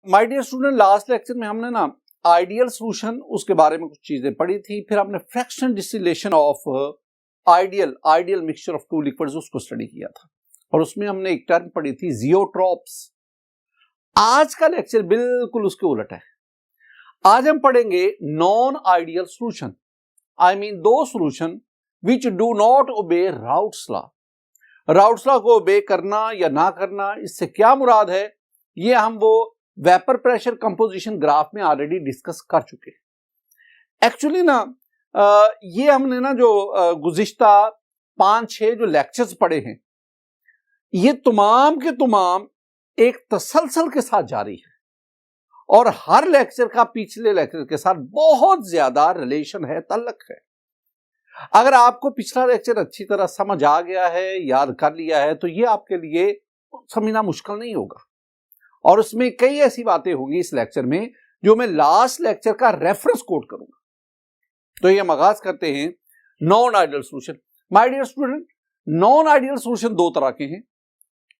My dear student, last lecture में हमने ना आइडियल सॉल्यूशन उसके बारे में कुछ चीजें पढ़ी थी, फिर हमने fractional distillation of ideal mixture of two liquids उसको स्टडी किया था और उसमें हमने एक टर्म पढ़ी थी जियोट्रॉप्स। आज का लेक्चर बिल्कुल उसके उलट है। आज हम पढ़ेंगे non ideal solution, I mean the solution which do not obey Raoult's law. Raoult's law को ओबे करना या ना करना, इससे क्या मुराद है ये हम वो वेपर प्रेशर कंपोजिशन ग्राफ में ऑलरेडी डिस्कस कर चुके हैं। एक्चुअली ना ये हमने ना जो गुज़िश्ता 5-6 जो लेक्चर्स पढ़े हैं ये तमाम के तमाम एक तसलसल के साथ जारी है और हर लेक्चर का पिछले लेक्चर के साथ बहुत ज्यादा रिलेशन है, तल्लक है। अगर आपको पिछला लेक्चर अच्छी तरह समझ आ गया है, याद कर लिया है, तो ये आपके लिए समझना मुश्किल नहीं होगा और उसमें कई ऐसी बातें होंगी इस लेक्चर में जो मैं लास्ट लेक्चर का रेफरेंस कोट करूंगा। तो ये हम आगाज करते हैं non ideal solution. My dear student, non ideal solution दो तरह के हैं,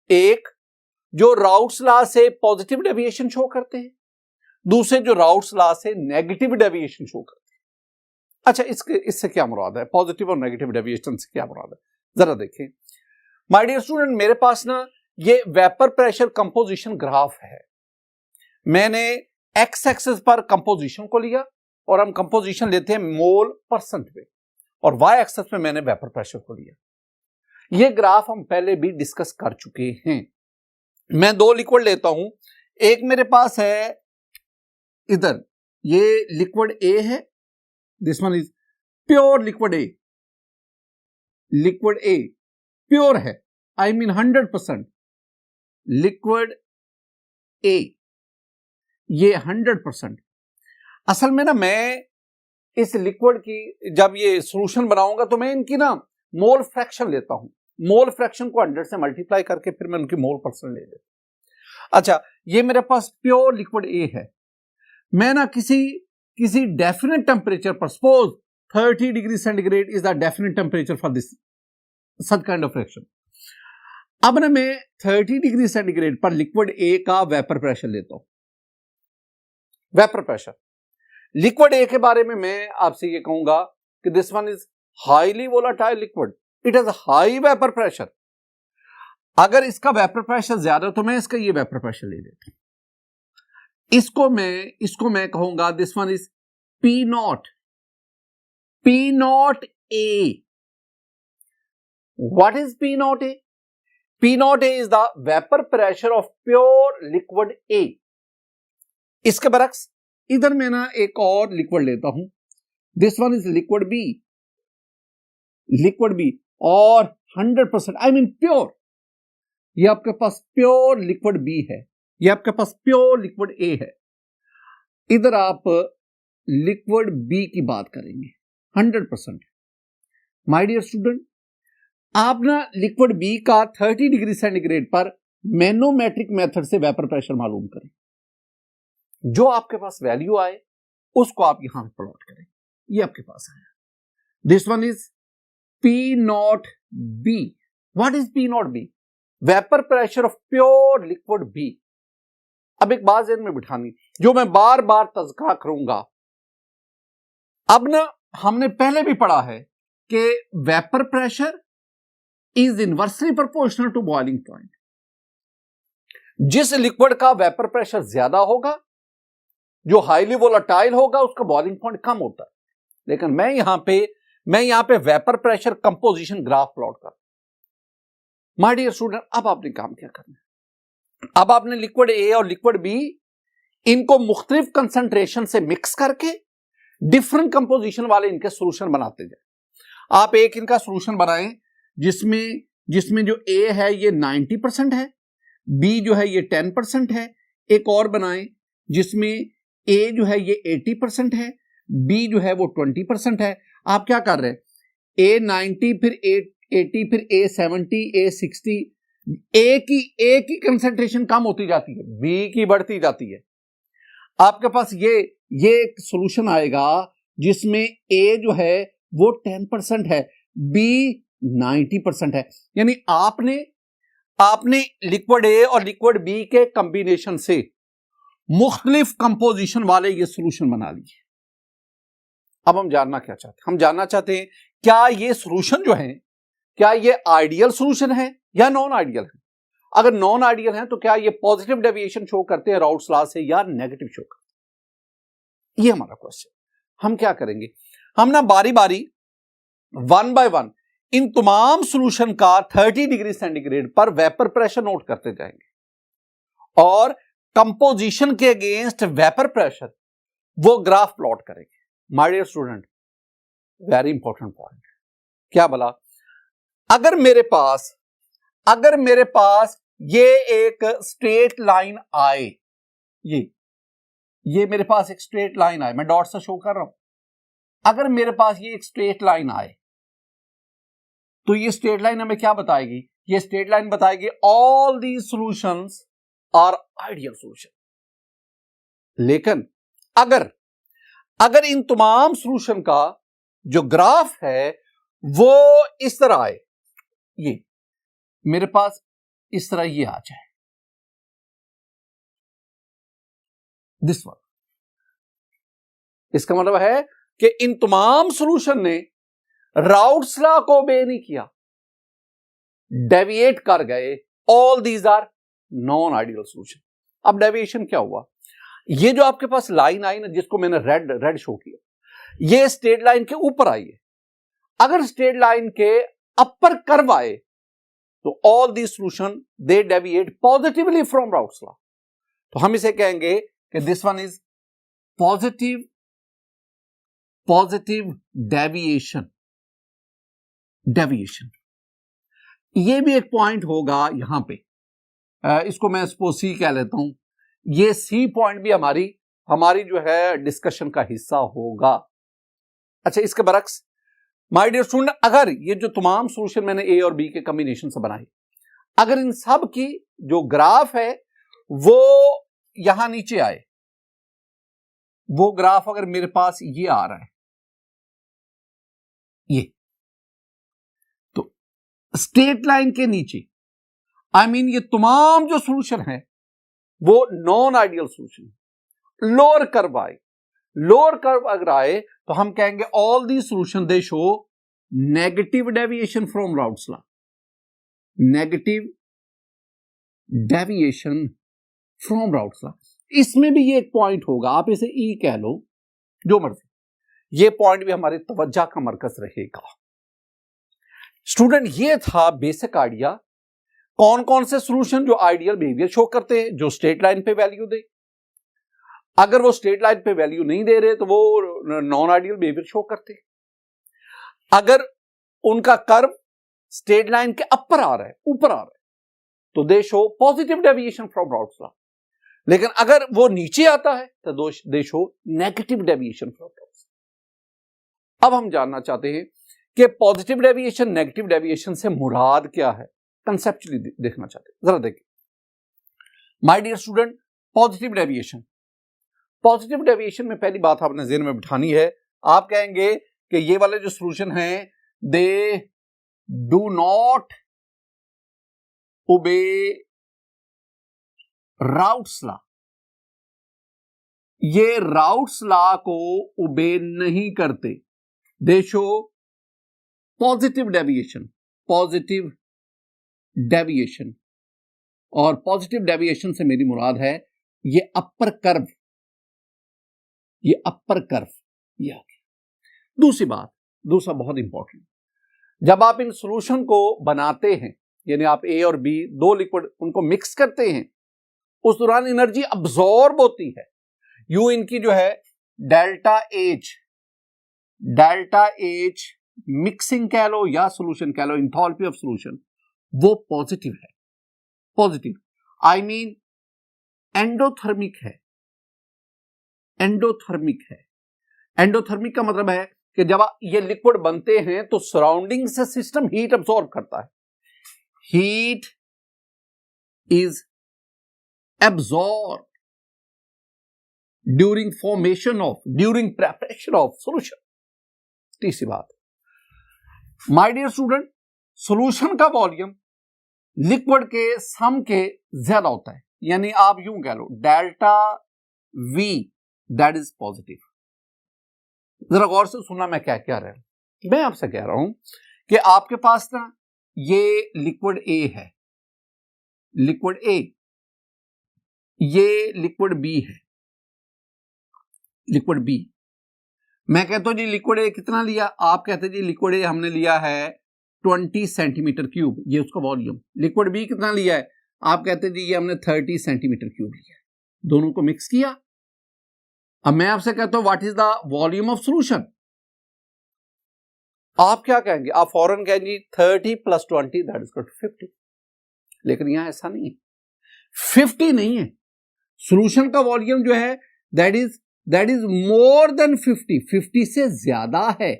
एक जो राउट्स लॉ से पॉजिटिव डेविएशन शो करते हैं, दूसरे जो राउट्स लॉ से नेगेटिव डेविएशन शो करते हैं। अच्छा, इससे क्या मुराद है, पॉजिटिव और नेगेटिव डेविएशन से क्या मुराद है, जरा देखें। माय डियर स्टूडेंट, मेरे पास ना ये वेपर प्रेशर कंपोजिशन ग्राफ है। मैंने एक्स एक्सिस पर कंपोजिशन को लिया और हम कंपोजिशन लेते हैं मोल परसेंट में, और वाई एक्सिस में मैंने वेपर प्रेशर को लिया। ये ग्राफ हम पहले भी डिस्कस कर चुके हैं। मैं दो लिक्विड लेता हूं, एक मेरे पास है इधर, ये लिक्विड ए है, this one is pure liquid A. Liquid a pure है, आई मीन 100%। लिक्विड ए ये 100%। असल में ना मैं इस लिक्विड की जब ये सॉल्यूशन बनाऊंगा तो मैं इनकी ना मोल फ्रैक्शन लेता हूं। मोल फ्रैक्शन को 100 से मल्टीप्लाई करके फिर मैं उनकी मोल परसेंट ले लेता हूं। अच्छा, ये मेरे पास प्योर लिक्विड ए है। मैं ना किसी डेफिनेट टेम्परेचर पर, suppose 30 degree centigrade is the definite temperature for this such kind of reaction. अब ना मैं 30 डिग्री सेंटीग्रेड पर लिक्विड ए का वेपर प्रेशर लेता हूं। वेपर प्रेशर लिक्विड ए के बारे में मैं आपसे ये कहूंगा कि this one is highly volatile liquid, it has high vapour pressure. अगर इसका वेपर प्रेशर ज्यादा तो मैं इसका ये वेपर प्रेशर ले लेता हूं। इसको मैं कहूंगा this one is P not a. What is P not a? P naught A is the vapor pressure of pure liquid A. इसके बरक्स इधर मैं ना एक और लिक्विड लेता हूं, this one is liquid B. Liquid B और 100% आई मीन प्योर। ये आपके पास प्योर लिक्विड बी है, ये आपके पास प्योर लिक्विड ए है। इधर आप लिक्विड बी की बात करेंगे 100%। माय डियर स्टूडेंट, आप ना लिक्विड बी का 30 डिग्री सेंटीग्रेड पर मैनोमेट्रिक मेथड से वेपर प्रेशर मालूम करें। जो आपके पास वैल्यू आए उसको आप यहां प्लॉट करें। ये आपके पास आया, this one is P naught B. What is P naught B? Vapour pressure of pure liquid B. अब एक बात ज़हन में बिठानी जो मैं बार बार तज़किरा करूंगा। अब ना हमने पहले भी पढ़ा है कि vapour pressure is inversely proportional to boiling point। जिस लिक्विड का वेपर प्रेशर ज्यादा होगा, जो हाईली वोलाटाइल होगा, उसका बॉइलिंग पॉइंट कम होता है। लेकिन मैं यहां पे vapour pressure composition graph plot कर। माय डियर स्टूडेंट, अब आपने काम क्या करना है? अब आपने लिक्विड ए और लिक्विड बी इनको मुख्तलिफ कंसंट्रेशन से मिक्स करके डिफरेंट कंपोजिशन वाले इनके सॉल्यूशन बनाते जाए। आप एक इनका सॉल्यूशन बनाएं जिसमें जो A है ये 90% है, B जो है ये 10% है। एक और बनाएं जिसमें A जो है ये 80% है, B जो है वो 20% है। आप क्या कर रहे हैं? A 90, फिर A 80, फिर A 70, A 60। A की कंसंट्रेशन कम होती जाती है, B की बढ़ती जाती है। आपके पास ये एक सॉल्यूशन आएगा जिसमें A जो है वो 10% है, B 90% है। यानी आपने लिक्विड ए और लिक्विड बी के कॉम्बिनेशन से मुख्तलिफ कंपोजिशन वाले ये सॉल्यूशन बना लिए। अब हम जानना क्या चाहते हैं? हम जानना चाहते हैं क्या ये सॉल्यूशन जो है, क्या ये आइडियल सॉल्यूशन है या नॉन आइडियल है? अगर नॉन आइडियल है तो क्या ये पॉजिटिव डेविएशन शो करते हैं राउट्स लॉ से या नेगेटिव शो करते हैं? ये हमारा क्वेश्चन। हम क्या करेंगे, हम ना बारी बारी 1 बाय 1 इन तमाम सॉल्यूशन का 30 डिग्री सेंटीग्रेड पर वेपर प्रेशर नोट करते जाएंगे और कंपोजिशन के अगेंस्ट वेपर प्रेशर वो ग्राफ प्लॉट करेंगे। My dear student, very important point. क्या बोला? अगर मेरे पास ये एक स्ट्रेट लाइन आए, ये मेरे पास एक स्ट्रेट लाइन आए, मैं डॉट से शो कर रहा हूं। अगर मेरे पास ये एक स्ट्रेट लाइन आए तो ये स्ट्रेट लाइन हमें क्या बताएगी? ये स्ट्रेट लाइन बताएगी all these solutions are ideal solution. लेकिन अगर इन तमाम सॉल्यूशन का जो ग्राफ है वो इस तरह आए, ये मेरे पास इस तरह ये आ जाए, दिस वन, इसका मतलब है कि इन तमाम सॉल्यूशन ने राउट्स लॉ को ओबे नहीं किया, डेविएट कर गए। All these are non ideal solution. अब डेविएशन क्या हुआ? ये जो आपके पास लाइन आई ना, जिसको मैंने रेड शो किया, ये स्ट्रेट लाइन के ऊपर आई है। अगर स्ट्रेट लाइन के अपर कर्व आए तो all the solution they deviate positively from routes law. तो हम इसे कहेंगे कि this one is positive deviation. ये भी एक पॉइंट होगा यहां पे, इसको मैं सपोज सी कह लेता हूं। ये सी पॉइंट भी हमारी जो है डिस्कशन का हिस्सा होगा। अच्छा, इसके बरक्स माय डियर स्टूडेंट, अगर ये जो तमाम सॉल्यूशन मैंने ए और बी के कॉम्बिनेशन से बनाए, अगर इन सब की जो ग्राफ है वो यहां नीचे आए, वो ग्राफ अगर मेरे पास ये आ रहा है, ये तो स्ट्रेट लाइन के नीचे, ये तमाम जो सॉल्यूशन है वो नॉन आइडियल सॉल्यूशन है। लोअर कर्व आए, लोअर कर्व अगर आए तो हम कहेंगे all the solution they show negative deviation from routes law. Negative deviation from routes law. इसमें भी ये एक पॉइंट होगा, आप इसे ई कह लो, जो मर्जी। ये पॉइंट भी हमारे तवज्जो का मरकज रहेगा। स्टूडेंट, ये था बेसिक आइडिया, कौन कौन से सॉल्यूशन जो आइडियल बिहेवियर शो करते हैं, जो स्ट्रेट लाइन पे वैल्यू दे। अगर वो स्ट्रेट लाइन पे वैल्यू नहीं दे रहे तो वो नॉन आइडियल बिहेवियर शो करते हैं। अगर उनका कर्व स्ट्रेट लाइन के ऊपर आ रहा है तो दे show positive deviation from routes law. लेकिन अगर वो नीचे आता है तो दे show negative deviation from routes law. अब हम जानना चाहते हैं कि पॉजिटिव डेविएशन, नेगेटिव डेविएशन से मुराद क्या है, कंसेप्चुअली देखना चाहते हैं। जरा देखिए my dear student, positive deviation में पहली बात आपने ज़हन में बिठानी है। आप कहेंगे कि ये वाले जो सॉल्यूशन हैं they do not obey Raoult's law. ये राउट्स लॉ को ओबे नहीं करते, दे शो पॉजिटिव डेविएशन। और पॉजिटिव डेविएशन से मेरी मुराद है ये अपर कर्व, ये आ गया। दूसरा बहुत इंपॉर्टेंट, जब आप इन सॉल्यूशन को बनाते हैं, यानी आप ए और बी दो लिक्विड उनको मिक्स करते हैं, उस दौरान एनर्जी अब्सॉर्ब होती है। यू इनकी जो है डेल्टा एच मिक्सिंग कह लो या सॉल्यूशन कह लो, इंथैल्पी ऑफ सॉल्यूशन वो पॉजिटिव है। एंडोथर्मिक है। एंडोथर्मिक का मतलब है कि जब ये लिक्विड बनते हैं तो सराउंडिंग से सिस्टम हीट अब्सॉर्ब करता है। Heat is absorb during preparation of solution. तीसरी बात, माय डियर स्टूडेंट, सॉल्यूशन का वॉल्यूम लिक्विड के सम के ज्यादा होता है। यानी आप यूं कह लो delta V that is positive. जरा गौर से सुनना मैं क्या कह रहा हूं। मैं आपसे कह रहा हूं कि आपके पास ना ये लिक्विड A है, लिक्विड A, ये लिक्विड B है, लिक्विड B। मैं कहता हूं जी लिक्विड A कितना लिया, आप कहते हैं जी लिक्विड A हमने लिया है 20 सेंटीमीटर क्यूब, ये उसका वॉल्यूम। लिक्विड B कितना लिया है, आप कहते हैं जी ये हमने 30 सेंटीमीटर क्यूब लिया है। दोनों को मिक्स किया। अब मैं आपसे कहता हूं what is the volume of solution, आप क्या कहेंगे, आप फौरन कहेंगे जी 30 + 20 दैट इज 50। लेकिन यहां ऐसा नहीं है, 50 नहीं है, सॉल्यूशन का वॉल्यूम जो है दैट इज मोर देन 50 से ज्यादा है।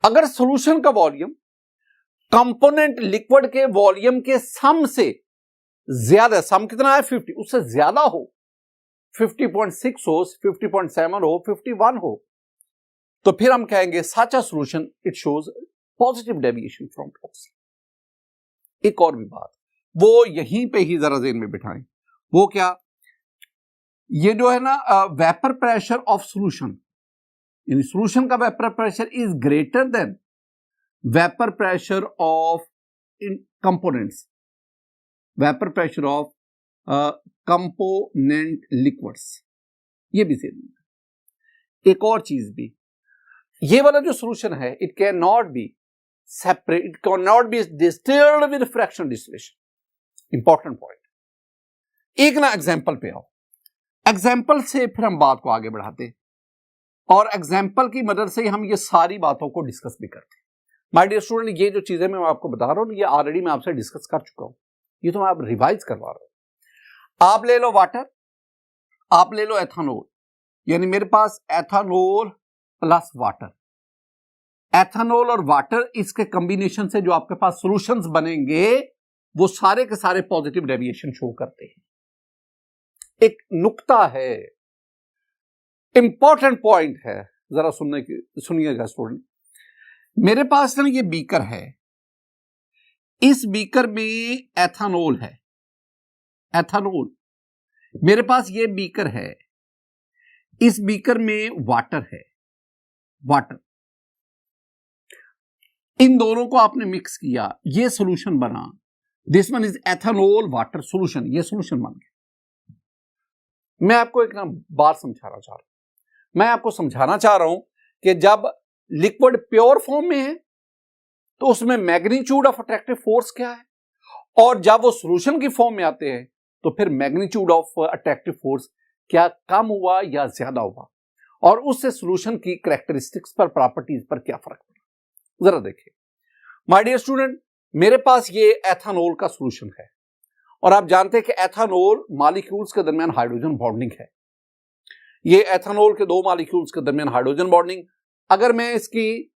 अगर सॉल्यूशन का वॉल्यूम कंपोनेंट लिक्विड के वॉल्यूम के सम से ज्यादा, सम कितना है 50, उससे ज्यादा हो, 50.6 हो, 50.7 हो, 51 हो, तो फिर हम कहेंगे such a solution it shows positive deviation from toxic. एक और भी बात, वो यहीं पे ही जरा ज़हन में बिठाएं, वो क्या, ये जो है ना वेपर प्रेशर ऑफ सॉल्यूशन, यानी सॉल्यूशन का vapour pressure is greater than vapour pressure of components, vapour pressure of component liquids, ये भी सही। एक और चीज भी, ये वाला जो सॉल्यूशन है it can not B separate, it can not B distilled with fractional distillation. Important point. एक ना एग्जांपल पे आओ, एग्जांपल से फिर हम बात को आगे बढ़ाते हैं और एग्जांपल की मदद से हम ये सारी बातों को डिस्कस भी करते हैं। माय डियर स्टूडेंट, ये जो चीजें मैं आपको बता रहा हूं ये ऑलरेडी मैं आपसे डिस्कस कर चुका हूं, ये तो मैं आप रिवाइज करवा रहा हूं। आप ले लो वाटर, आप ले लो एथानोल, यानी मेरे पास एथानोल प्लस वाटर, एथानोल और वाटर, इसके कॉम्बिनेशन से जो आपके पास सॉल्यूशंस बनेंगे वो सारे के सारे पॉजिटिव डेविएशन शो करते हैं। एक नुक्ता है, इंपॉर्टेंट पॉइंट है, जरा सुनिएगा स्टूडेंट। मेरे पास ना ये बीकर है, इस बीकर में एथानोल है, एथानोल, मेरे पास ये बीकर है, इस बीकर में वाटर है, वाटर, इन दोनों को आपने मिक्स किया, ये सॉल्यूशन बना, this one is ethanol water solution, ये सॉल्यूशन बन गया। मैं आपको एक ना बात समझाना चाह रहा हूं, मैं आपको समझाना चाह रहा हूं कि जब लिक्विड प्योर फॉर्म में है तो उसमें मैग्नीट्यूड ऑफ अट्रैक्टिव फोर्स क्या है, और जब वो सॉल्यूशन की फॉर्म में आते हैं तो फिर मैग्नीट्यूड ऑफ अट्रैक्टिव फोर्स क्या कम हुआ या ज्यादा हुआ, और उससे सॉल्यूशन की कैरेक्टरिस्टिक्स पर, प्रॉपर्टीज पर क्या फर्क पड़ा। जरा देखिए माय डियर स्टूडेंट, मेरे पास ये एथानोल का सॉल्यूशन है और आप जानते हैं कि एथानोल मॉलिक्यूल्स के दरमियान हाइड्रोजन बॉन्डिंग है। ये एथानोल के दो मॉलिक्यूल्स के दरमियान हाइड्रोजन बॉन्डिंग, अगर मैं इसकी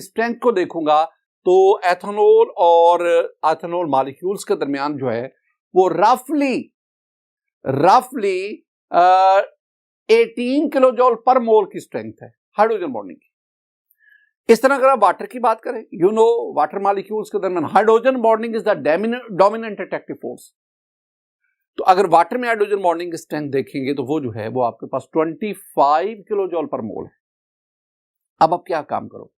स्ट्रेंथ को देखूंगा तो एथानोल और एथानोल मॉलिक्यूल्स के दरमियान जो है वो रफली 18 किलोजूल पर मोल की स्ट्रेंथ है हाइड्रोजन बॉन्डिंग की। इस तरह अगर आप वाटर की बात करें, वाटर मॉलिक्यूल्स के दरमियान hydrogen bonding is the dominant attractive force. तो अगर वाटर में हाइड्रोजन बॉन्डिंग की स्ट्रेंथ देखेंगे तो वो जो है वो आपके पास 25 किलोजूल पर मोल है। अब आप क्या काम करो,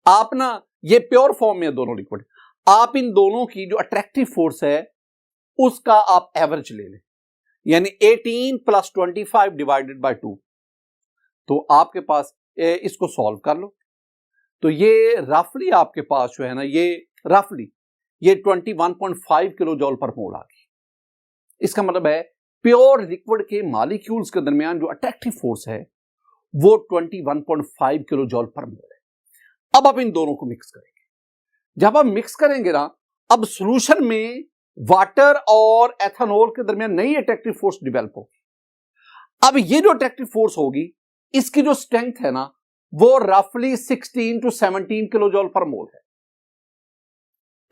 आप ना ये प्योर फॉर्म में दोनों लिक्विड, आप इन दोनों की जो अट्रैक्टिव फोर्स है उसका आप एवरेज ले लें, यानी 18 + 25 डिवाइडेड बाय 2, तो आपके पास इसको सॉल्व कर लो तो ये रफली आपके पास जो है ना ये रफली 21.5 किलोजूल पर मोल आ गई। इसका मतलब है प्योर लिक्विड के मॉलिक्यूल्स के दरमियान जो अट्रैक्टिव फोर्स है वो 21.5 किलोजूल पर मोल है। अब आप इन दोनों को मिक्स करेंगे, जब आप मिक्स करेंगे ना, अब सॉल्यूशन में वाटर और एथानोल के दरमियान नई अट्रैक्टिव फोर्स डेवलप होगी। अब ये जो अट्रैक्टिव फोर्स होगी इसकी जो स्ट्रेंथ है ना वो रफली 16 to 17 किलोजूल पर मोल है।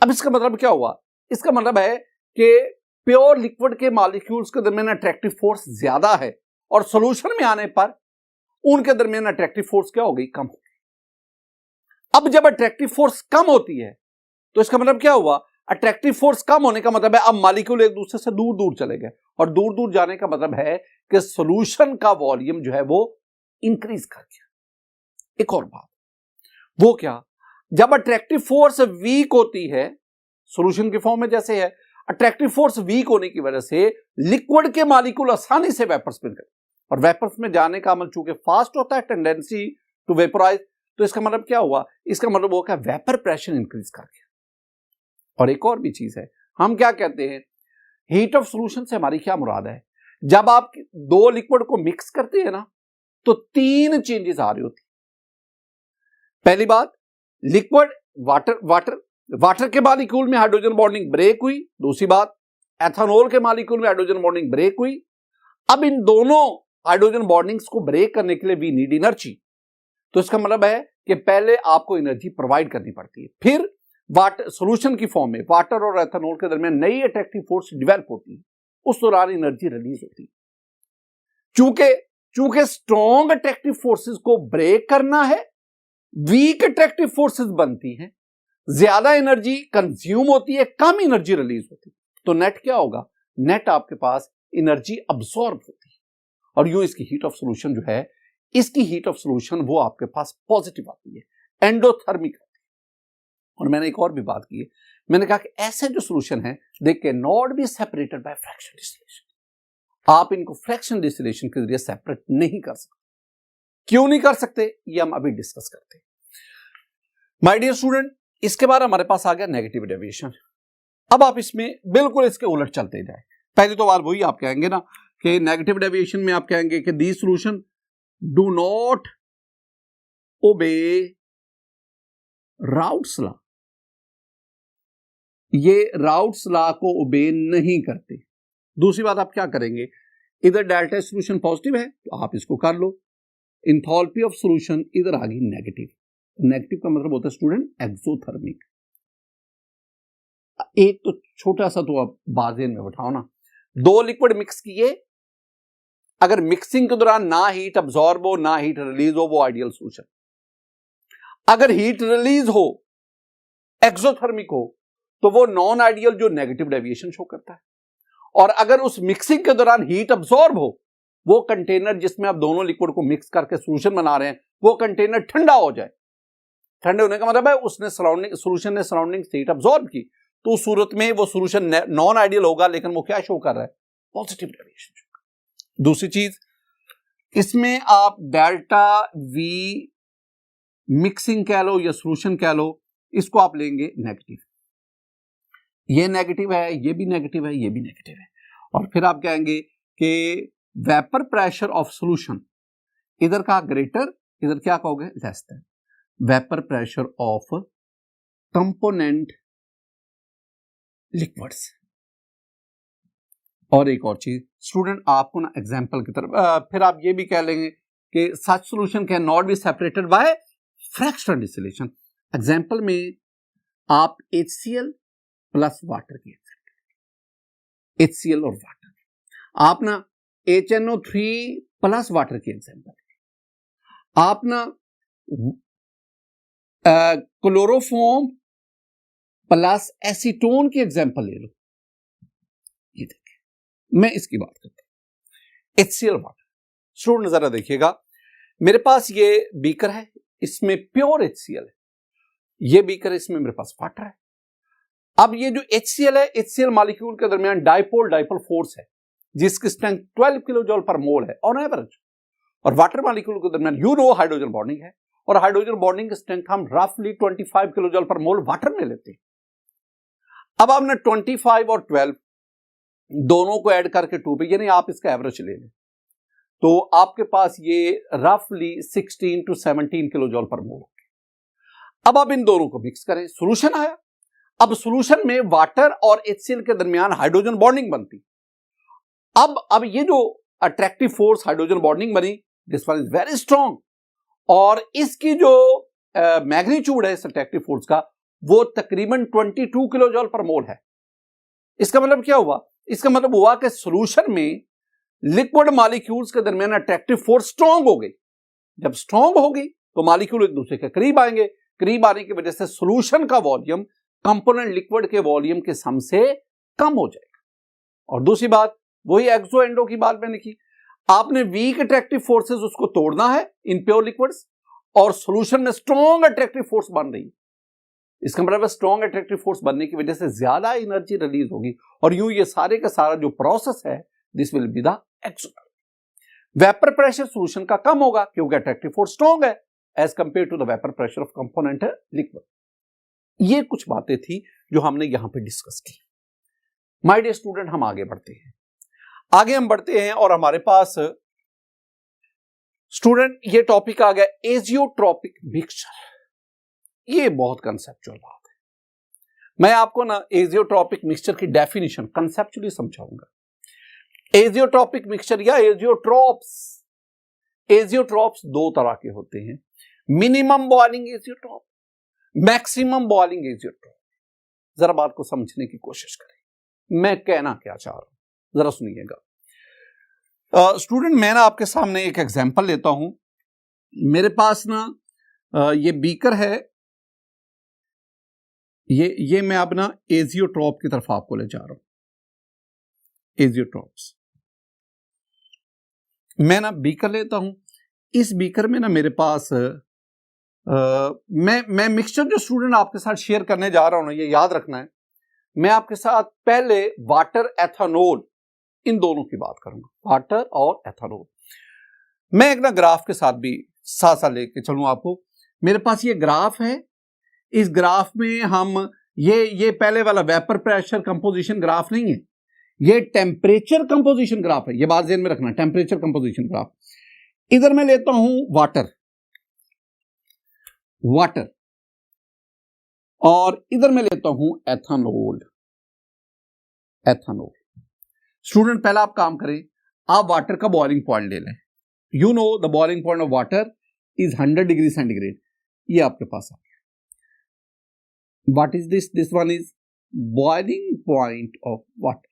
अब इसका मतलब क्या हुआ, इसका मतलब है कि प्योर लिक्विड के मॉलिक्यूल्स के दरमियान अट्रैक्टिव फोर्स ज्यादा है और सॉल्यूशन में आने पर उनके दरमियान अट्रैक्टिव फोर्स क्या हो गई, कम हो गई। अब जब अट्रैक्टिव फोर्स कम होती है तो इसका मतलब क्या हुआ, अट्रैक्टिव फोर्स कम होने का मतलब है अब मॉलिक्यूल एक दूसरे से दूर दूर चले गए, और दूर दूर जाने का मतलब है कि सॉल्यूशन का वॉल्यूम जो है वो इंक्रीज कर गया। एक और बात, वो क्या, जब अट्रैक्टिव फोर्स वीक होती है सॉल्यूशन के फॉर्म में जैसे है, अट्रैक्टिव फोर्स वीक होने की वजह से लिक्विड के मॉलिक्यूल आसानी से वेपर्स में गए, और वेपर्स में जाने का अमल चूंकि फास्ट होता है, टेंडेंसी टू वेपोराइज, तो इसका मतलब क्या हुआ, इसका मतलब वो क्या, वेपर प्रेशर इंक्रीज कर गया। और एक और भी चीज है, हम क्या कहते हैं, हीट ऑफ सॉल्यूशन से हमारी क्या मुराद है, जब आप दो लिक्विड को मिक्स करते हैं ना तो तीन चेंजेस आ रही होती। पहली बात, लिक्विड वाटर के मॉलिक्यूल में हाइड्रोजन बॉन्डिंग ब्रेक हुई। दूसरी बात, एथेनॉल के मॉलिक्यूल में हाइड्रोजन बॉन्डिंग ब्रेक हुई। अब इन दोनों हाइड्रोजन बॉन्डिंग्स को ब्रेक करने के लिए वी नीड एनर्जी, तो इसका मतलब है कि पहले आपको एनर्जी प्रोवाइड करनी पड़ती है, फिर वाटर सॉल्यूशन की फॉर्म में वाटर और एथेनॉल के दरमियान नई अट्रैक्टिव फोर्स डेवलप होती है, उस दौरान एनर्जी रिलीज होती है। चूंकि स्ट्रॉन्ग अट्रैक्टिव फोर्सेस को ब्रेक करना है, वीक अट्रैक्टिव फोर्सेस बनती हैं, ज्यादा एनर्जी कंज्यूम होती है, कम एनर्जी रिलीज होती है, तो नेट क्या होगा, नेट आपके पास एनर्जी अब्सॉर्ब होती है, और यूं इसकी हीट ऑफ सॉल्यूशन जो है, इसकी हीट ऑफ सॉल्यूशन वो आपके पास पॉजिटिव आती है, एंडोथर्मिक आती है। और मैंने एक और भी बात की है, मैंने कहा कि ऐसे जो सॉल्यूशन है they can not be separated bye fraction distillation, आप इनको फ्रैक्शन डिस्टिलेशन के जरिए सेपरेट नहीं कर सकते। क्यों नहीं कर सकते, ये हम अभी डिस्कस करते हैं। माय डियर स्टूडेंट, इसके बाद हमारे पास आ गया नेगेटिव डेविएशन। अब आप इसमें बिल्कुल इसके उलट चलते जाए। पहली तो बात वही आप कहेंगे ना कि नेगेटिव डेविएशन में आप कहेंगे कि दी solution do not obey Raoult's law, ये राउट्स लॉ को ओबे नहीं करते। दूसरी बात आप क्या करेंगे, इधर डेल्टा सॉल्यूशन पॉजिटिव है तो आप इसको कर लो, इंथैल्पी ऑफ सॉल्यूशन इधर आ गई नेगेटिव। नेगेटिव का मतलब होता है स्टूडेंट एक्सोथर्मिक। एक तो छोटा सा तो आप बाजेन में बैठाओ ना, दो लिक्विड मिक्स किए, अगर मिक्सिंग के दौरान ना हीट अब्सॉर्ब हो ना हीट रिलीज हो, वो आइडियल सॉल्यूशन। अगर हीट रिलीज हो, एक्सोथर्मिक हो, तो वो नॉन आइडियल जो नेगेटिव डेविएशन शो करता है। और अगर उस मिक्सिंग के दौरान हीट अब्सॉर्ब हो, वो कंटेनर जिसमें आप दोनों लिक्विड को मिक्स करके सॉल्यूशन बना रहे हैं, वो कंटेनर ठंडा हो जाए, ठंडे होने का मतलब है उसने सॉल्यूशन ने सराउंडिंग से हीट अब्सॉर्ब की, तो उस सूरत में वो सॉल्यूशन नॉन आइडियल होगा, लेकिन वो क्या शो कर रहा है, पॉजिटिव डेविएशन। दूसरी चीज, इसमें आप डेल्टा वी मिक्सिंग कह लो या सॉल्यूशन कह लो, इसको आप लेंगे नेगेटिव। ये नेगेटिव है, ये भी नेगेटिव है, ये भी नेगेटिव है, और फिर आप कहेंगे कि वेपर प्रेशर ऑफ सॉल्यूशन, इधर का ग्रेटर, इधर क्या कहोगे, less than vapour pressure of component liquids. और एक और चीज स्टूडेंट, आपको ना एग्जांपल की तरफ फिर आप ये भी कह लेंगे कि such solution can not be separated by fractional distillation. Example में आप HCl प्लस वाटर की एग्जांपल, HCl और वाटर, आप ना HNO3 प्लस वाटर की एग्जांपल, आप ना क्लोरोफॉर्म प्लस एसीटोन की एग्जांपल ले लो। ये देखिए, मैं इसकी बात करता हूं, HCl वाटर। स्टूडेंट जरा देखिएगा, मेरे पास ये बीकर है, इसमें प्योर HCl है, ये बीकर है, इसमें मेरे पास वाटर है। अब ये जो HCl है, HCl मॉलिक्यूल के दरमियान डाइपोल फोर्स है, जिसकी स्ट्रेंथ 12 किलो जूल पर मोल है ऑन एवरेज, और वाटर मॉलिक्यूल के दरमियान हाइड्रोजन बॉन्डिंग है, और हाइड्रोजन बॉन्डिंग की स्ट्रेंथ हम रफली 25 किलो जूल पर मोल वाटर में लेते हैं। अब आपने 25 और 12 दोनों को ऐड करके 2 पे, यानी आप इसका एवरेज ले लें, तो आपके पास ये रफली 16 to 17 किलो जूल पर मोल। अब आप इन दोनों को मिक्स करें, सॉल्यूशन आया। अब सॉल्यूशन में वाटर और HCl के दरमियान हाइड्रोजन बॉन्डिंग बनती। अब ये जो अट्रैक्टिव फोर्स हाइड्रोजन बॉन्डिंग बनी, this one is very strong, और इसकी जो मैग्नीट्यूड है इस अट्रैक्टिव फोर्स का, वो तकरीबन 22 किलो जूल पर मोल है। इसका मतलब क्या हुआ, इसका मतलब हुआ कि सॉल्यूशन में लिक्विड मॉलिक्यूल्स के दरमियान अट्रैक्टिव फोर्स स्ट्रॉन्ग हो गई। जब स्ट्रॉन्ग होगी तो मॉलिक्यूल एक दूसरे के करीब आएंगे, करीब आने की वजह से सॉल्यूशन का वॉल्यूम कंपोनेंट लिक्विड के वॉल्यूम के सम से कम हो जाएगा। और दूसरी बात, वही एक्सो एंडो की बात मैंने की, आपने वीक अट्रैक्टिव फोर्सेस उसको तोड़ना है इन प्योर लिक्विड्स, और सॉल्यूशन में स्ट्रॉन्ग अट्रैक्टिव फोर्स बन रही है। इसका मतलब स्ट्रॉन्ग अट्रैक्टिव फोर्स बनने की वजह से ज्यादा एनर्जी रिलीज होगी, और यूं ये सारे का सारा जो प्रोसेस है this will be the exothermic. Vapour pressure solution का कम होगा क्योंकि अट्रैक्टिव फोर्स स्ट्रॉन्ग है as compare to the vapour pressure of component liquid. ये कुछ बातें थी जो हमने यहां पे डिस्कस की। माय डियर स्टूडेंट, हम आगे बढ़ते हैं, और हमारे पास स्टूडेंट ये टॉपिक आ गया एजियोट्रॉपिक मिक्सचर। ये बहुत कंसेप्चुअल बात है। मैं आपको ना एजियोट्रॉपिक मिक्सचर की डेफिनेशन कंसेप्चुअली समझाऊंगा। एजियोट्रॉपिक मिक्सचर या एजियोट्रॉप्स दो तरह के होते हैं, minimum boiling azeotrope, maximum boiling azeotrope. जरा बात को समझने की कोशिश करें, मैं कहना क्या चाह रहा हूं, जरा सुनिएगा। स्टूडेंट, मैं ना आपके सामने एक एग्जांपल लेता हूं। मेरे पास ना ये बीकर है, ये मैं अपना एजियोट्रॉप की तरफ आपको ले जा रहा हूं। एजियोट्रॉप्स, मैं ना बीकर लेता हूं। इस बीकर में ना मेरे पास मैं मिक्सचर जो स्टूडेंट आपके साथ शेयर करने जा रहा हूं ना, ये याद रखना है, मैं आपके साथ पहले वाटर एथेनॉल इन दोनों की बात करूंगा, वाटर और एथेनॉल। मैं एक ना ग्राफ के साथ भी साथ साथ लेके चलूं आपको। मेरे पास ये ग्राफ है, इस ग्राफ में हम ये पहले वाला वेपर प्रेशर कंपोजिशन ग्राफ नहीं है, ये टेम्परेचर कंपोजिशन ग्राफ है। ये बात ध्यान में रखना, टेम्परेचर कंपोजिशन ग्राफ। इधर मैं लेता हूं वाटर, और इधर मैं लेता हूं एथेनॉल। स्टूडेंट, पहला आप काम करें, आप वाटर का बॉइलिंग पॉइंट ले लें। You know the boiling point of water is 100 degree centigrade. ये आपके पास आ गया। What is this one is boiling point of water,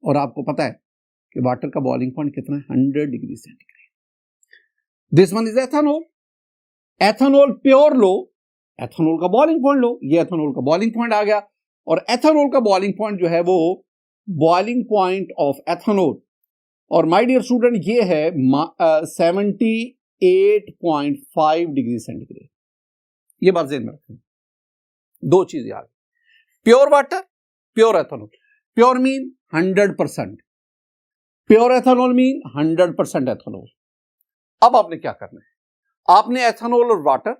और आपको पता है कि वाटर का बॉइलिंग पॉइंट कितना है, 100 degree centigrade. This one is ethanol pure low, ethanol का बॉइलिंग पॉइंट लो। ये एथेनॉल का बॉइलिंग पॉइंट आ गया, और एथेनॉल का बॉइलिंग पॉइंट जो है वो बॉइलिंग पॉइंट ऑफ एथेनॉल, और माय डियर स्टूडेंट ये है 78.5 डिग्री सेंटीग्रेड। ये बात ध्यान में रखें, दो चीजें आ गई, pure water, pure ethanol. Pure mean 100%, pure ethanol mean 100% ethanol. अब आपने क्या करना है, आपने एथेनॉल और वाटर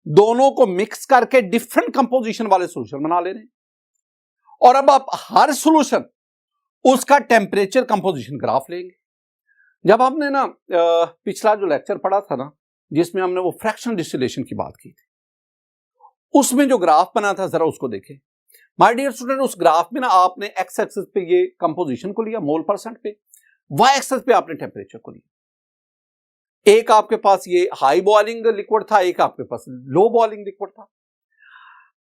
दोनों को मिक्स करके डिफरेंट कंपोजिशन वाले सॉल्यूशन बना लेने, और अब आप हर सॉल्यूशन उसका टेम्परेचर कंपोजिशन ग्राफ लेंगे। जब आपने ना पिछला जो लेक्चर पढ़ा था ना, जिसमें हमने वो फ्रैक्शनल डिस्टिलेशन की बात की थी, उसमें जो ग्राफ बना था जरा उसको देखें। माय डियर स्टूडेंट, उस ग्राफ में ना आपने एक्स एक्सिस पे ये कंपोजिशन को लिया मोल परसेंट पे, वाई एक्सिस पे आपने टेम्परेचर को लिया। एक आपके पास ये हाई बॉइलिंग लिक्विड था, एक आपके पास लो बॉइलिंग लिक्विड था।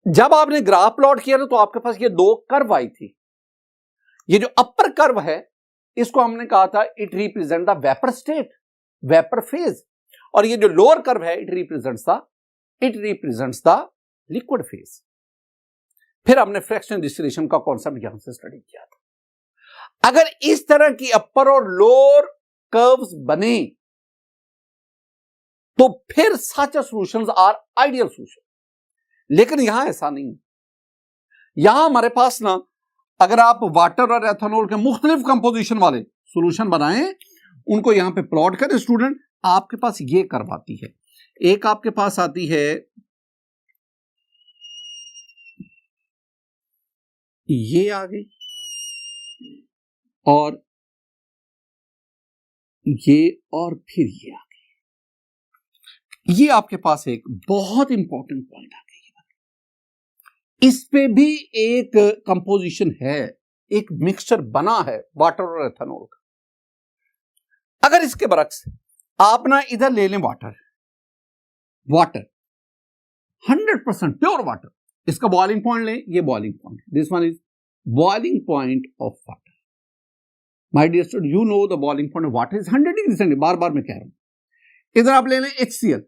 जब आपने ग्राफ प्लॉट किया ना, तो आपके पास ये दो कर्व आई थी। ये जो अपर कर्व है इसको हमने कहा था it represent the vapour state, vapour phase, और ये जो लोअर कर्व है it represents the liquid phase. फिर हमने फ्रैक्शनल डिस्टिलेशन का कॉन्सेप्ट यहां से स्टडी किया था। अगर इस तरह की अपर और लोअर कर्व्स बने तो फिर सच सॉल्यूशंस आर आइडियल सॉल्यूशन। लेकिन यहां ऐसा नहीं, यहां हमारे पास ना अगर आप वाटर और एथेनॉल के मुख्तलिफ कंपोजिशन वाले सॉल्यूशन बनाएं, उनको यहां पे प्लॉट करें स्टूडेंट, आपके पास ये कर्व आती है। एक आपके पास आती है ये आ गई, और ये, और फिर ये आ गई। ये आपके पास एक बहुत इंपॉर्टेंट पॉइंट आ गई। इस पे भी एक कंपोजिशन है, एक मिक्सचर बना है वाटर और एथेनॉल का। अगर इसके बरक्स आप ना इधर ले लें वाटर 100% प्योर वाटर, इसका बॉइलिंग पॉइंट लें, ये boiling point, this one is boiling point of water. My dear student, you know the boiling point of water is 100 degree centigrade. बार बार मैं कह रहा हूं। इधर आप ले लें HCl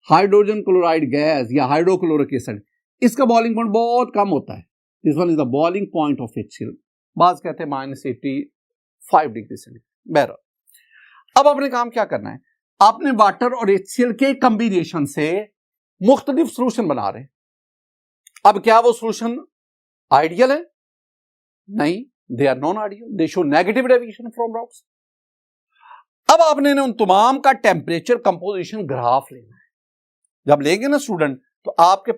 हाइड्रोजन क्लोराइड गैस या हाइड्रोक्लोरिक एसिड, इसका बॉइलिंग पॉइंट बहुत कम होता है। This one is the boiling point of HCl। बात कहते हैं -85 डिग्री सेंटीग्रेड। बहरहाल अब आपने काम क्या करना है, आपने वाटर और HCl के कॉम्बिनेशन से मुख्तलिफ सोल्यूशन बना रहे हैं। अब क्या वो सोल्यूशन आइडियल है? नहीं, they are non ideal, they show negative deviation from Raoult's. अब आपने उन तमाम का टेम्परेचर कंपोजिशन ग्राफ लेना है। जब लेंगे ना स्टूडेंट, तो आपके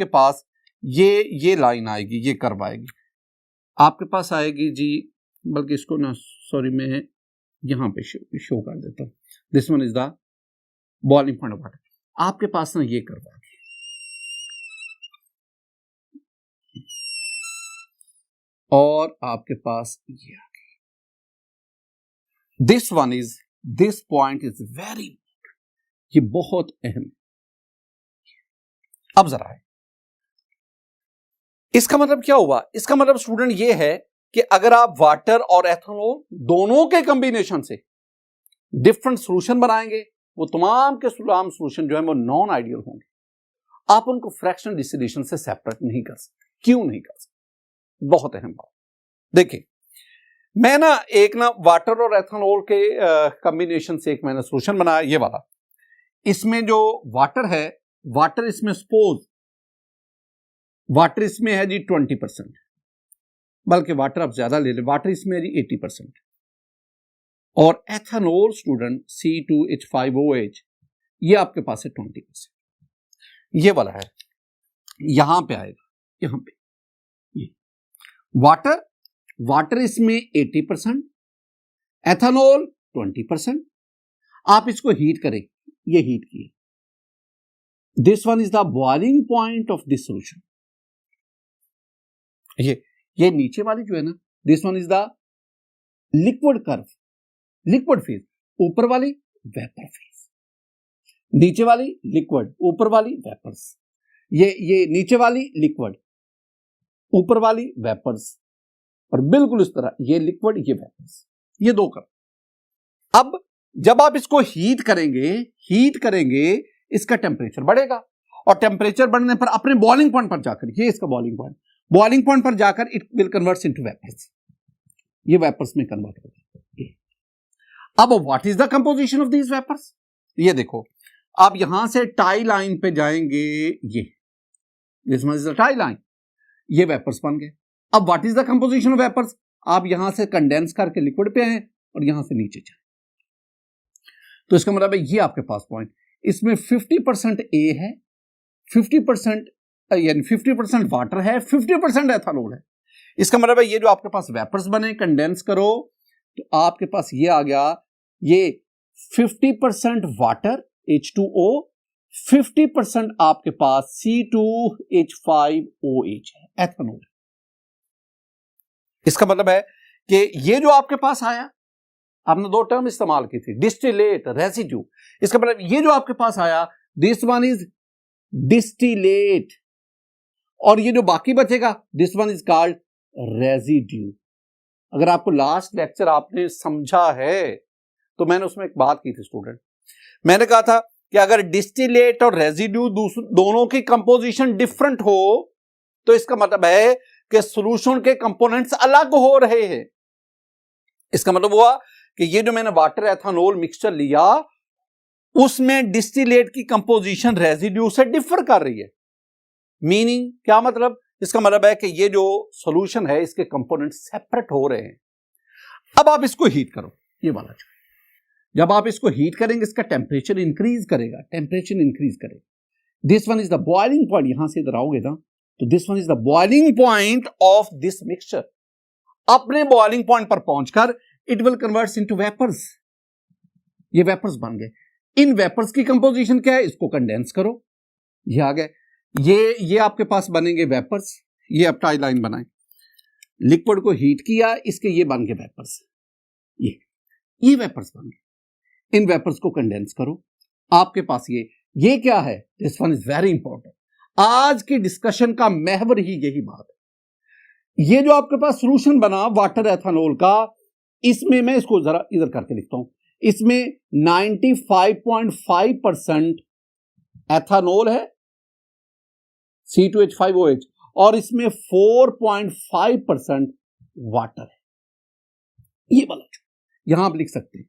पास ये लाइन आएगी, ये कर्व आएगी आपके पास आएगी जी, बल्कि इसको ना सॉरी मैं यहां पे शो कर देता हूं। This one is the boiling point of water. आपके पास ना ये कर्व आ गई, और आपके पास ये आ गई। This point is very important, ये बहुत अहम है। अब जरा है, इसका मतलब क्या हुआ? इसका मतलब स्टूडेंट ये है कि अगर आप वाटर और एथेनॉल दोनों के कॉम्बिनेशन से डिफरेंट सॉल्यूशन बनाएंगे, वो तमाम के तमाम सॉल्यूशन जो है वो नॉन आइडियल होंगे। आप उनको फ्रैक्शनल डिस्टिलेशन से सेपरेट नहीं कर सकते। क्यों नहीं कर सकते? बहुत अहम बात। देखिए, मैं ना एक ना वाटर और एथेनॉल के कॉम्बिनेशन से एक मैंने सॉल्यूशन बनाया, ये वाला। इसमें जो वाटर है, वाटर इसमें सपोज वाटर इसमें है जी 20%, बल्कि वाटर आप ज्यादा ले लें, वाटर इसमें है जी 80%, और एथेनॉल स्टूडेंट C2H5OH ये आपके पास है 20%। ये वाला है, यहां पे आएगा, यहां पे ये वाटर इसमें 80%, एथेनॉल 20%। आप इसको हीट करें, ये हीट किया, this one is the boiling point of this solution. ये नीचे वाली जो है ना, this one is the liquid curve, liquid phase, ऊपर वाली वेपर फेज, नीचे वाली लिक्विड, ऊपर वाली वेपर्स। ये नीचे वाली लिक्विड, ऊपर वाली वेपर्स, और बिल्कुल इस तरह ये लिक्विड, ये वेपर्स, ये दो कर्व। अब जब आप इसको हीट करेंगे इसका टेम्परेचर बढ़ेगा, और टेम्परेचर बढ़ने पर अपने बॉइलिंग पॉइंट पर जाकर, ये इसका बॉइलिंग पॉइंट पर जाकर it will convert into vapours, ये वेपर्स में कन्वर्ट होगा। अब what is the composition of these vapours? ये देखो, आप यहां से टाई लाइन पे जाएंगे, ये this one is the tie line, ये वेपर्स बन गए। अब what is the composition of vapours? आप यहां से कंडेंस करके लिक्विड पे हैं और यहां से नीचे जाए, तो इसका मतलब है ये आपके पास पॉइंट, इसमें 50% A है, 50% यानी 50% वाटर है, 50% एथेनॉल है। इसका मतलब है ये जो आपके पास वेपर्स बने, कंडेंस करो तो आपके पास ये आ गया, ये 50% वाटर H2O, 50% आपके पास C2H5OH है, एथेनॉल। इसका मतलब है कि ये जो आपके पास आया, आपने दो टर्म इस्तेमाल की थी, डिस्टिलेट, रेसिड्यू। इसका मतलब ये जो आपके पास आया, दिस वन इज डिस्टिलेट, और ये जो बाकी बचेगा, this one is called residue. अगर आपको लास्ट लेक्चर आपने समझा है तो मैंने उसमें एक बात की थी स्टूडेंट, मैंने कहा था कि अगर डिस्टिलेट और रेसिड्यू दोनों की कंपोजिशन डिफरेंट हो तो इसका मतलब है कि सॉल्यूशन के कंपोनेंट्स अलग हो रहे हैं। इसका मतलब हुआ कि ये जो मैंने वाटर एथेनॉल मिक्सचर लिया, उसमें डिस्टिलेट की कंपोजिशन रेसिड्यू से डिफर कर रही है। मीनिंग क्या मतलब? इसका मतलब है कि ये जो सॉल्यूशन है इसके कंपोनेंट सेपरेट हो रहे हैं। अब आप इसको हीट करो, ये वाला जब आप इसको हीट करेंगे इसका टेम्परेचर इंक्रीज करेगा, this one is the boiling point. यहां से इधर आओगे ना तो this one is the boiling point of this mixture. अपने बॉइलिंग पॉइंट पर पहुंचकर it will convert into vapours, ये वेपर्स बन गए। इन वेपर्स की कंपोजिशन क्या है? इसको कंडेंस करो, ये आ गए, ये आपके पास बनेंगे वेपर्स। ये अब टाई लाइन बनाए, लिक्विड को हीट किया, इसके ये बन गए वेपर्स, ये वेपर्स बन गए। इन वेपर्स को कंडेंस करो, आपके पास ये क्या है? This one is very important. आज की डिस्कशन का महवर ही यही बात है। ये जो आपके पास सॉल्यूशन बना वाटर एथेनॉल का, इसमें मैं इसको जरा इधर करके लिखता हूं, इसमें 95.5% एथानोल है C2H5OH और इसमें 4.5% वाटर है, ये वाला यहां आप लिख सकते हैं।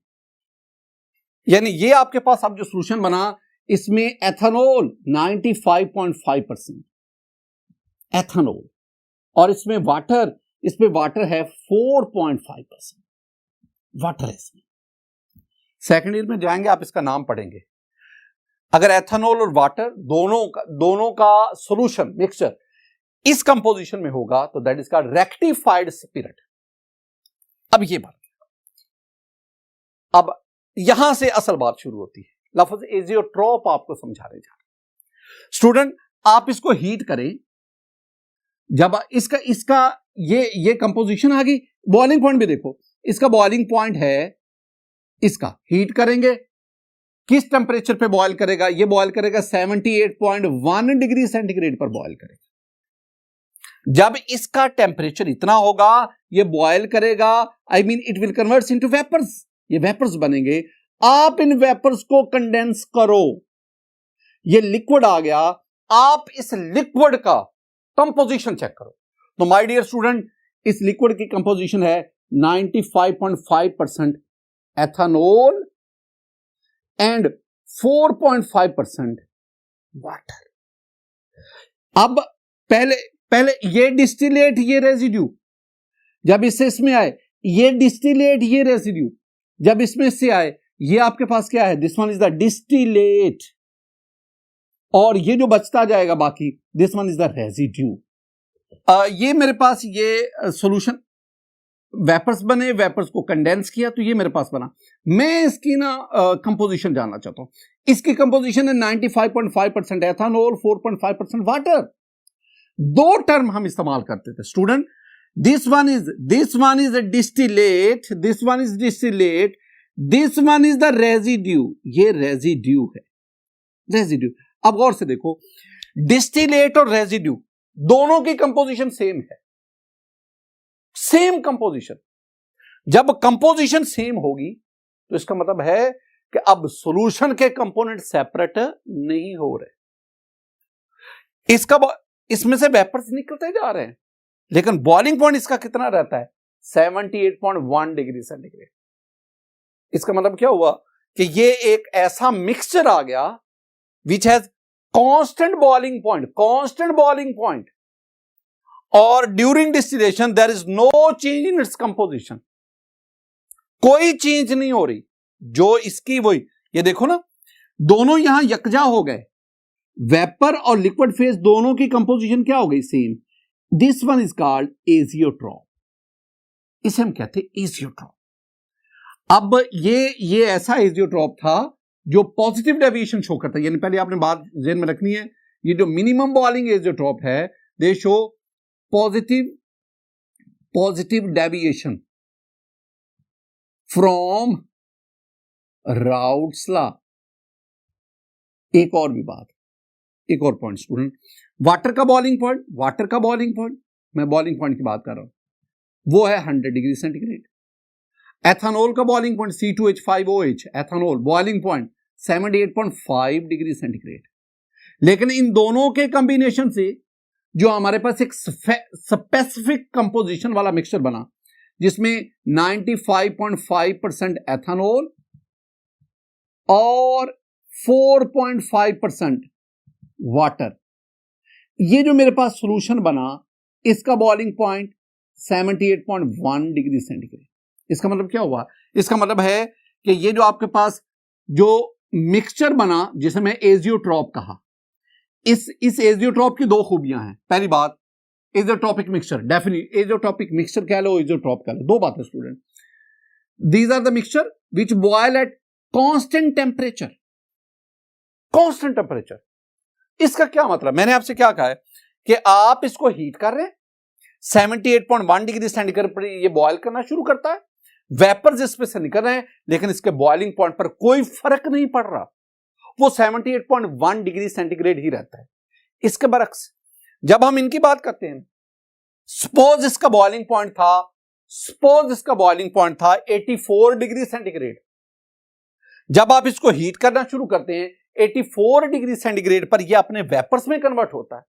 यानी ये आपके पास अब जो सॉल्यूशन बना, इसमें एथानोल 95.5% एथानोल और इसमें वाटर है 4.5% वाटर है इसमें। सेकेंड ईयर में जाएंगे आप इसका नाम पढ़ेंगे। अगर एथानोल और वाटर दोनों का सॉल्यूशन मिक्सचर इस कंपोजिशन में होगा तो that is called rectified spirit. अब ये बात, अब यहां से असल बात शुरू होती है। लफ्ज एजियोट्रोप आपको समझाने जा रहे। स्टूडेंट आप इसको हीट करें, जब इसका ये कंपोजिशन आ गई, बॉइलिंग पॉइंट भी देखो, इसका बॉइलिंग पॉइंट है, इसका हीट करेंगे, किस टेंपरेचर पे बॉयल करेगा? ये बॉयल करेगा 78.1 डिग्री सेंटीग्रेड पर बॉयल करेगा। जब इसका टेंपरेचर इतना होगा, ये बॉयल करेगा, I mean it will converts into vapours, ये वेपर्स बनेंगे। आप इन वेपर्स को कंडेंस करो, ये लिक्विड आ गया, आप इस लिक्विड का कंपोजिशन चेक करो। तो माय डियर स्टूडेंट, इस लिक्विड की कंपोजिशन है 95.5% एथानोल एंड 4.5% वाटर। अब पहले ये डिस्टिलेट, ये रेजिड्यू जब इससे इसमें आए, ये डिस्टिलेट, ये रेजिड्यू जब इसमें से आए, ये आपके पास क्या है? This one is the distillate, और ये जो बचता जाएगा बाकी, this one is the residue. ये मेरे पास ये सॉल्यूशन, वेपर्स बने, वेपर्स को कंडेंस किया, तो ये मेरे पास बना। मैं इसकी ना कंपोजिशन जानना चाहता हूं। इसकी कंपोजिशन है 95.5% एथानोल, 4.5% वाटर। दो टर्म हम इस्तेमाल करते थे student, this one is a distillate, this one is distillate, this one is the residue. ये रेजिड्यू है, रेजिड्यू। अब गौर से देखो, डिस्टिलेट और रेजिड्यू दोनों की कंपोजिशन सेम है, सेम कंपोजिशन। जब कंपोजिशन सेम होगी तो इसका मतलब है कि अब सॉल्यूशन के कंपोनेंट सेपरेट नहीं हो रहे, इसमें से वेपर्स निकलते जा रहे हैं, लेकिन बॉइलिंग पॉइंट इसका कितना रहता है? 78.1 डिग्री सेंटीग्रेड। इसका मतलब क्या हुआ कि ये एक ऐसा मिक्सचर आ गया which has constant boiling point, और during distillation there is no change in its composition, कोई चेंज नहीं हो रही। जो इसकी वही, ये देखो ना, दोनों यहां यकजा हो गए, वेपर और लिक्विड फेज दोनों की कंपोजिशन क्या हो गई? Same. This one is called azeotrope, इसे हम कहते हैं एजियोट्रॉप। अब ये ऐसा एजियोट्रॉप था जो पॉजिटिव डेविएशन शो करता है। यानी पहले आपने बात ज़हन में रखनी है, ये जो मिनिमम बॉइलिंग एजियोट्रॉप है, दे show positive deviation from routes law. एक और भी बात, एक और पॉइंट स्टूडेंट, वाटर का बॉइलिंग पॉइंट, मैं बॉइलिंग पॉइंट की बात कर रहा हूं, वो है 100 डिग्री सेंटीग्रेड। एथानोल का boiling point C2H5OH, ethanol boiling point 78.5 degree centigrade. लेकिन इन दोनों के कॉम्बिनेशन से जो हमारे पास एक स्पेसिफिक कंपोजिशन वाला मिक्सचर बना, जिसमें 95.5% एथानोल और 4.5% वाटर, ये जो मेरे पास सॉल्यूशन बना, इसका बॉइलिंग पॉइंट 78.1 डिग्री सेंटीग्रेड। इसका मतलब क्या हुआ? इसका मतलब है कि ये जो आपके पास जो मिक्सचर बना, जिसे मैं एजियोट्रॉप कहा, इस एजियोट्रॉप की दो खूबियां हैं। पहली बात, azeotropic mixture, definitely azeotropic mixture कह लो, एजियोट्रॉप कह लो, दो बातें student. These are the mixture which boil at constant temperature. इसका क्या मतलब? मैंने आपसे क्या कहा है कि आप इसको हीट कर रहे हैं, 78.1 डिग्री सेंटीग्रेड पर ये बॉयल करना शुरू करता है, वेपर्स इसमें से निकल रहे हैं, लेकिन इसके बॉइलिंग पॉइंट पर कोई फर्क नहीं पड़ रहा, वो 78.1 डिग्री सेंटीग्रेड ही रहता है। इसके बरक्स जब हम इनकी बात करते हैं, सपोज इसका बॉइलिंग पॉइंट था 84 डिग्री सेंटीग्रेड। जब आप इसको हीट करना शुरू करते हैं, 84 डिग्री सेंटीग्रेड पर यह अपने वेपर्स में कन्वर्ट होता है।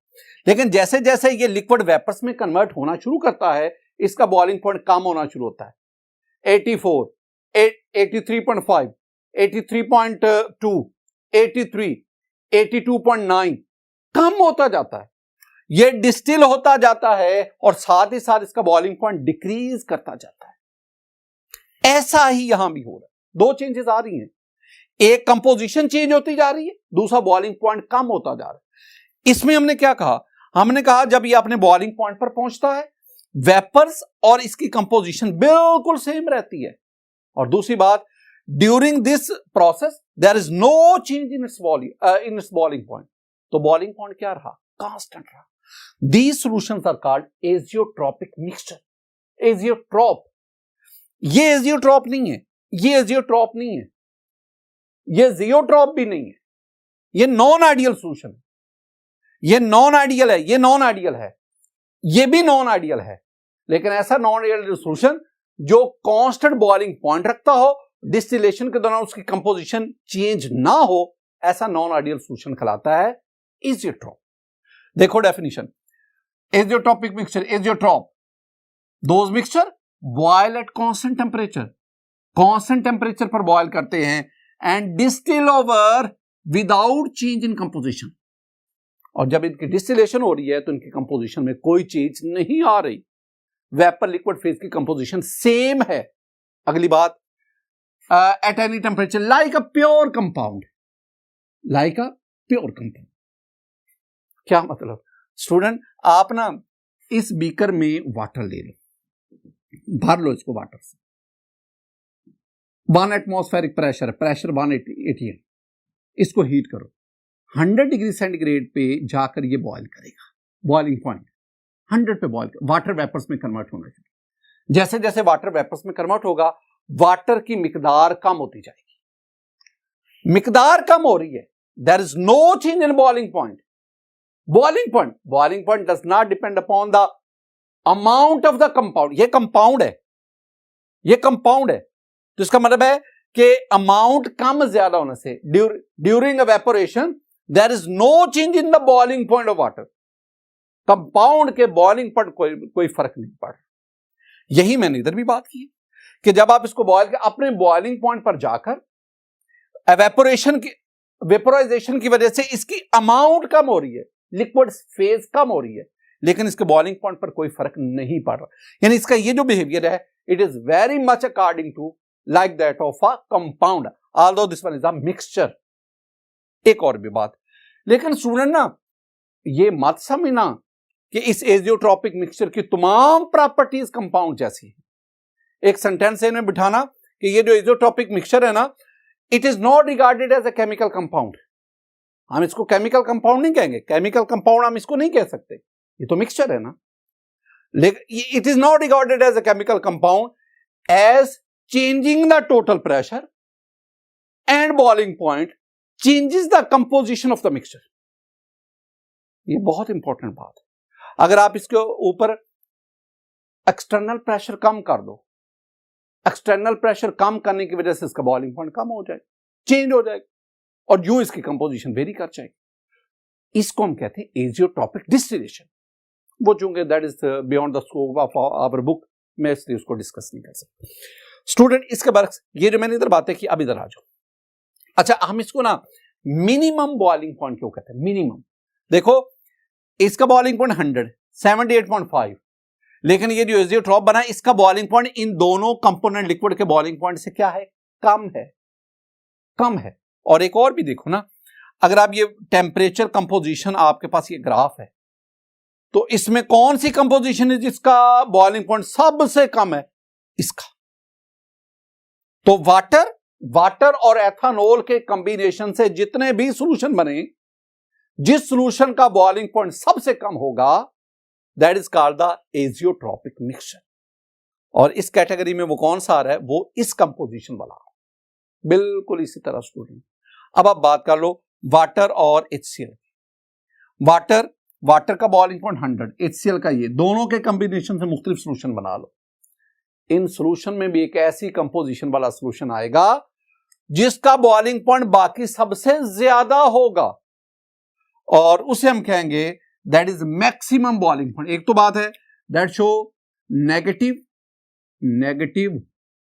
लेकिन जैसे जैसे ये लिक्विड वेपर्स में कन्वर्ट होना शुरू करता है, इसका बॉइलिंग पॉइंट कम होना शुरू होता है। 84, 83.5, 83.2, 83, 82.9 कम होता जाता है। ये डिस्टिल होता जाता है और साथ ही साथ इसका बॉइलिंग पॉइंट डिक्रीज करता जाता है। ऐसा ही यहां भी हो रहा है। दो चेंजेस आ रही हैं, एक कंपोजिशन चेंज होती जा रही है, दूसरा बॉइलिंग पॉइंट कम होता जा रहा है। इसमें हमने क्या कहा, हमने कहा जब ये अपने बॉइलिंग पॉइंट पर पहुंचता है, वेपर्स और इसकी कंपोजिशन बिल्कुल सेम रहती है। और दूसरी बात, during this process there is no change in its boiling point. तो बॉइलिंग पॉइंट क्या रहा, कांस्टेंट रहा। These solutions are called azeotropic mixture. Azeotrop, ये azeotrop नहीं है, ये azeotrop नहीं है, ये zeotrop भी नहीं है, ये नॉन आइडियल सोल्यूशन है। ये नॉन आइडियल है, ये नॉन आइडियल है, ये भी नॉन आइडियल है। लेकिन ऐसा नॉन आइडियल सोल्यूशन जो कांस्टेंट बॉइलिंग पॉइंट रखता हो, डिस्टिलेशन के दौरान उसकी कंपोजिशन चेंज ना हो, ऐसा नॉन आइडियल सोल्यूशन कहलाता है एजियोट्रॉप। देखो definition, azeotropic mixture, azeotrope, those mixture boil at constant temperature, constant temperature पर बॉयल करते हैं and distil over without change in composition. और जब इनकी डिस्टिलेशन हो रही है तो इनकी कंपोजिशन में कोई चेंज नहीं आ रही, वेपर लिक्विड फेज की कंपोजिशन सेम है। अगली बात, at any temperature like a pure compound, like a pure compound. क्या मतलब, स्टूडेंट आप ना इस बीकर में वाटर ले लो, भर लो इसको वाटर से, 1 एटमॉस्फेरिक प्रेशर 180 है, इसको हीट करो, 100 डिग्री सेंटीग्रेड पे जाकर ये बॉयल करेगा। बॉइलिंग पॉइंट 100 पे बॉयल, वाटर वेपर्स में कन्वर्ट होना चाहिए। जैसे जैसे वाटर वेपर्स में कन्वर्ट होगा, वाटर की मिकदार कम होती जाएगी। मिकदार कम हो रही है, there is no change in boiling point. Boiling point does not depend upon the amount of the compound. ये कंपाउंड है, ये कंपाउंड है, तो इसका मतलब है कि अमाउंट कम ज्यादा होने से during evaporation there is no change in the boiling point of water. Compound के बॉइलिंग पर कोई फर्क नहीं पड़ रहा। यही मैंने इधर भी बात की कि जब आप इसको बॉयल कर अपने बॉइलिंग पॉइंट पर जाकर एवेपोरेशन की, वेपोराइजेशन की वजह से इसकी अमाउंट कम हो रही है, लिक्विड फेज कम हो रही है, लेकिन इसके बॉइलिंग पॉइंट पर कोई फर्क नहीं पड़ रहा। यानी इसका ये जो बिहेवियर है, it is very much according to like that of a compound, although this one is a mixture. एक और भी बात, लेकिन स्टूडेंट ना ये मत समझना कि इस एजियोट्रॉपिक मिक्सचर की तमाम प्रॉपर्टीज कंपाउंड जैसी है। एक सेंटेंस है इन्हें बिठाना कि ये जो एजियोट्रॉपिक मिक्सचर है ना, it is not regarded as a chemical compound. हम इसको केमिकल कंपाउंड नहीं कहेंगे, केमिकल कंपाउंड हम इसको नहीं कह सकते, ये तो मिक्सचर है ना। लेकिन it is not regarded as a chemical compound as changing the total pressure and boiling point changes the composition of the mixture. ये बहुत इंपॉर्टेंट बात है। अगर आप इसके ऊपर एक्सटर्नल प्रेशर कम कर दो, एक्सटर्नल प्रेशर कम करने की वजह से इसका बॉइलिंग पॉइंट कम हो जाए, चेंज हो जाएगा, और यूं इसकी कंपोजिशन वेरी कर जाएगी। इसको हम कहते हैं एजियोट्रॉपिक डिस्टिलेशन। वो चूंकि that is beyond the scope of our book, मैं इसलिए उसको डिस्कस नहीं कर सकता। स्टूडेंट इसके बाद ये जो मैंने इधर बातें की, अब इधर आ जाओ। अच्छा, हम इसको ना मिनिमम बॉइलिंग पॉइंट क्यों कहते हैं? मिनिमम देखो, इसका बॉइलिंग पॉइंट 100, 78.5, लेकिन ये जो एजियोट्रॉप बना है, इसका बॉइलिंग पॉइंट इन दोनों कंपोनेंट लिक्विड के बॉइलिंग पॉइंट से क्या है? कम है, कम है। और एक और भी देखो ना, अगर आप ये टेम्परेचर कंपोजिशन, आपके पास ये ग्राफ है, तो इसमें कौन सी कंपोजिशन है जिसका बॉइलिंग पॉइंट सबसे कम है? इसका। तो वाटर और एथानॉल के कॉम्बिनेशन से जितने भी सॉल्यूशन बने, जिस सॉल्यूशन का बॉइलिंग पॉइंट सबसे कम होगा, that is called the azeotropic mixture. और इस कैटेगरी में वो कौन सा आ रहा है? वो इस कंपोजिशन वाला, बिल्कुल इसी तरह स्टूडेंट। अब आप बात कर लो वाटर और HCl। वाटर का बॉइलिंग पॉइंट 100, HCl का ये, दोनों के कॉम्बिनेशन से मुख्तलिफ सॉल्यूशन बना लो। इन सॉल्यूशन में भी एक ऐसी कंपोजिशन वाला सॉल्यूशन आएगा जिसका बॉइलिंग पॉइंट बाकी सबसे ज्यादा होगा, और उसे हम कहेंगे that is maximum boiling point. एक तो बात है that show negative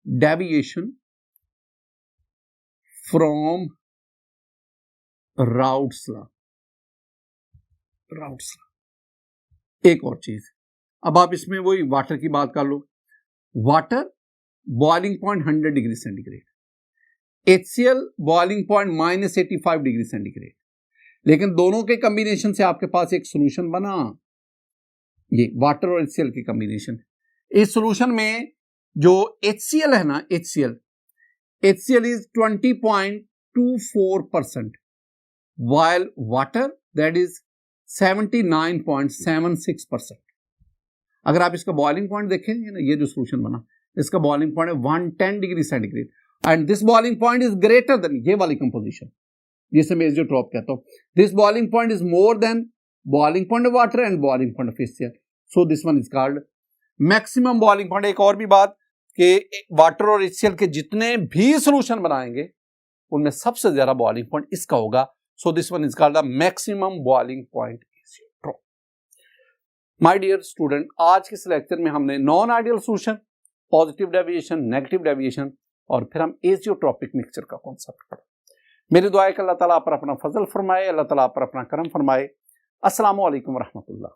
deviation from routes law. एक और चीज, अब आप इसमें वही वाटर की बात कर लो। Water boiling point 100 degree centigrade, HCl boiling point -85 degree centigrade, लेकिन दोनों के कॉम्बिनेशन से आपके पास एक सॉल्यूशन बना, ये वाटर और HCl की कॉम्बिनेशन। इस सॉल्यूशन में जो HCl है ना, HCl is 20.24%, while water that is 79.76%। अगर आप इसका बॉइलिंग पॉइंट देखेंगे ना, ये जो सॉल्यूशन बना, इसका बॉइलिंग पॉइंट है 110 degree centigrade, and this boiling point is greater than ये वाली कंपोजिशन, जिसे मैं एजियोट्रॉप कहता हूं। This boiling point is more than boiling point of water and boiling point of HCl, so this one is called maximum boiling point. एक और भी बात कि वाटर और HCl के जितने भी सॉल्यूशन बनाएंगे उनमें सबसे ज्यादा बॉइलिंग पॉइंट इसका होगा, so this one is called the maximum boiling point azeotrope. My dear student, आज के इस लेक्चर में हमने non ideal solution, positive deviation, negative deviation, और फिर हम एजियोट्रॉपिक मिक्सचर का कॉन्सेप्ट पढ़ा। मेरी दुआ है कि अल्लाह ताला आप पर अपना फजल फरमाए, अल्लाह ताला आप पर अपना करम फरमाए। अस्सलामु अलैकुम रहमतुल्लाह।